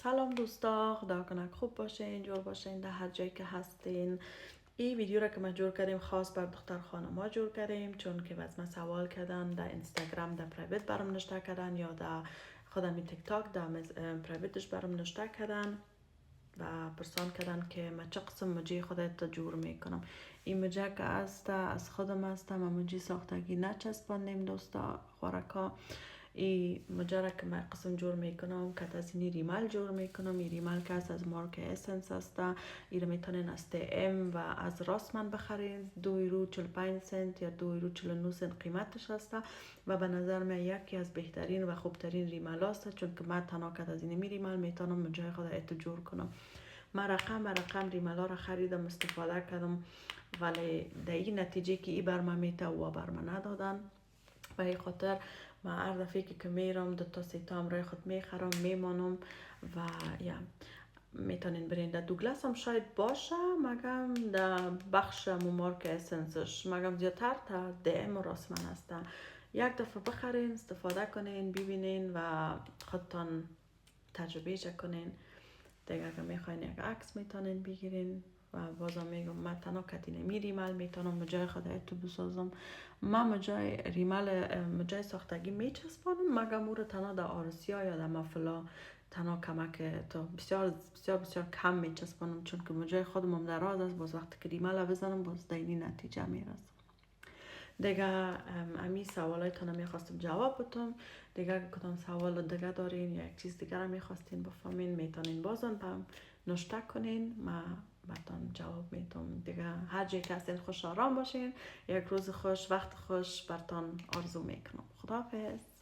سلام دوستا، خدا کنه خوب باشین، جور باشین در هر جایی که هستین. این ویدیو را که ما جور کردیم خاص بر دختر خانم ها جور کردیم، چون که از ما سوال کردن در اینستاگرام در پرایوت برام نشته کردن یا در خودم تیک تاک در پرایوتش برام نشته کردن و پرسان کردن که ما چه قسم مجی خودت جور میکنم. این مجه که از خودم است، ما مجی ساختگی نچسباندیم دوستا خوراکا. این مجره که من قسم جور میکنم که از این ریمال جور میکنم. این ریمال که از مارک اسنس است. این میتونین از ام و از راسمن بخرین. 2 یورو 45 سنت یا 2 یورو 49 سنت قیمتش است و به نظر من یکی از بهترین و خوبترین ریمال است، چون که من تنها که از این ریمال میتونم مجای خود ات جور کنم. من رقم ریمالا را خریدم، استفاده کردم، ولی در این نتیجه که ای بر من میته و بر من ندادن. و این خاطر ما هر دفعه که میرم 2 تا 3 تا امرای خود میخرم میمانم و یا میتونین برین در دوگلاس هم شاید باشه، مگم در بخش مارک اسنسش مگم زیادتر تا DM و راسمن است. یک دفعه بخرین، استفاده کنین، ببینین و خودتان تجربه کنین. دیگه اگر میخواین یک عکس میتونین بگیرین و بازم میگم من تنها کتین می ریمال میتونم مجای خود اتو بسازم. من مجای ساختگی میچسبانم، مگم او رو تنها در آرسیا یا در مفلا تنها کمک تا بسیار بسیار بسیار کم میچسبانم، چون که مجای خودم هم دراز است. باز وقتی که ریمال بزنم باز دینی نتیجه میرسم. دیگه امی سوالایتان میخواستم جواب بدم. دیگه اگه کدام سوال دیگه دارین یا یک چیز دیگه رو میخواستین بفهمین میتونین بازم بهم نشته کنین، ما براتون جواب میدم. دیگه هر جایی که هستین خوش آرام باشین. یک روز خوش، وقت خوش براتون آرزو میکنم. خداحافظ.